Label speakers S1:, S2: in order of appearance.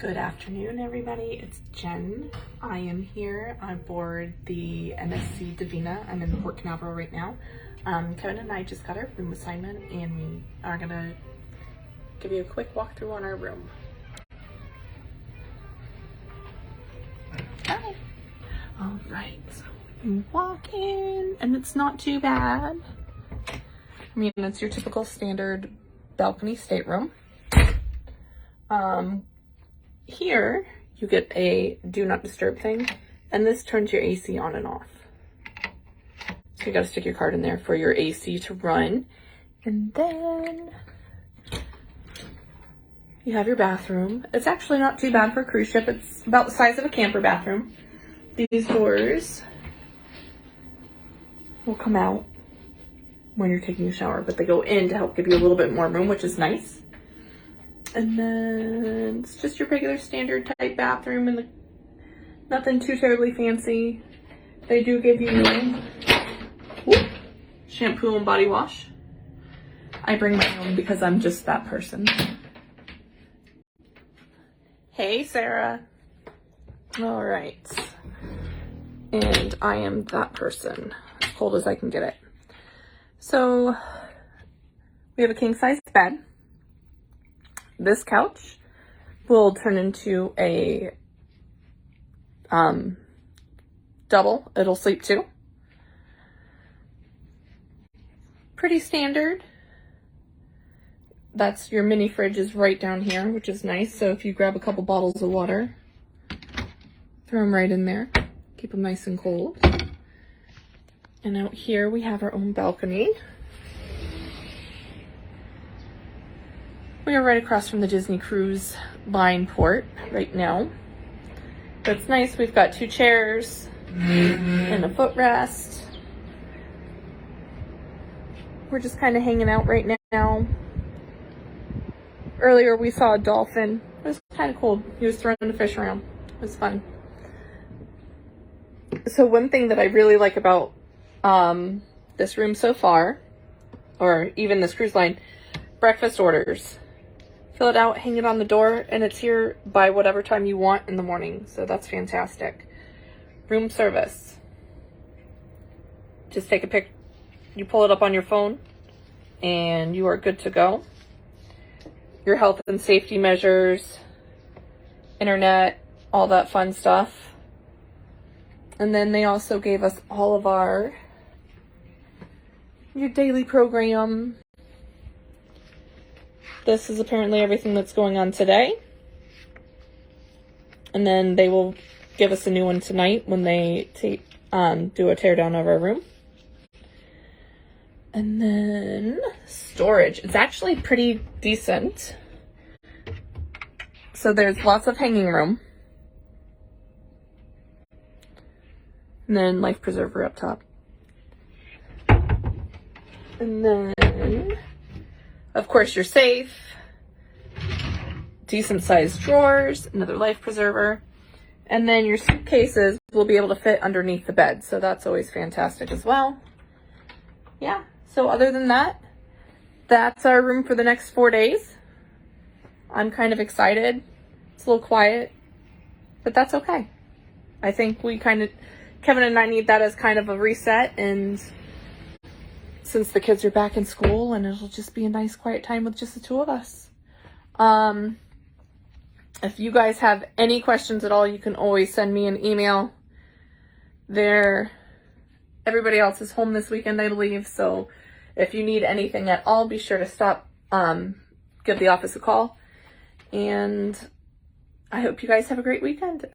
S1: Good afternoon, everybody. It's Jen. I am here on board the MSC Divina. I'm in Port Canaveral right now. Kevin and I just got our room assignment and we are gonna give you a quick walkthrough on our room. Hi. All right, so you walk in and it's not too bad. I mean, it's your typical standard balcony stateroom. Here you get a do not disturb thing, and this turns your AC on and off. So you gotta stick your card in there for your AC to run. And then you have your bathroom. It's actually not too bad for a cruise ship. It's about the size of a camper bathroom. These doors will come out when you're taking a shower, but they go in to help give you a little bit more room, which is nice. And then it's just your regular standard type bathroom, and nothing too terribly fancy. They do give you shampoo and body wash. I bring my own because I'm just that person. Hey, Sarah. All right. And I am that person, as cold as I can get it. So we have a king size bed. This couch will turn into a double. It'll sleep two. Pretty standard. That's your mini fridge is right down here, which is nice. So if you grab a couple bottles of water, throw them right in there. Keep them nice and cold. And out here we have our own balcony. We are right across from the Disney Cruise Line port right now. But it's nice. We've got two chairs and a footrest. We're just kind of hanging out right now. Earlier we saw a dolphin. It was kind of cool. He was throwing the fish around. It was fun. So one thing that I really like about this room so far, or even this cruise line, breakfast orders. Fill it out, hang it on the door, and it's here by whatever time you want in the morning. So that's fantastic. Room service. Just take a pic. You pull it up on your phone, and you are good to go. Your health and safety measures, internet, all that fun stuff. And then they also gave us all of your daily program. This is apparently everything that's going on today. And then they will give us a new one tonight when they do a tear down of our room. And then storage. It's actually pretty decent. So there's lots of hanging room. And then life preserver up top. And then, of course, your safe, decent sized drawers, another life preserver, and then your suitcases will be able to fit underneath the bed. So that's always fantastic as well. Yeah. So other than that, that's our room for the next 4 days. I'm kind of excited. It's a little quiet, but that's okay. I think Kevin and I need that as kind of a reset, and since the kids are back in school, and it'll just be a nice quiet time with just the two of us. If you guys have any questions at all, you can always send me an email. Everybody else is home this weekend, I believe, so if you need anything at all, be sure to stop, give the office a call, and I hope you guys have a great weekend.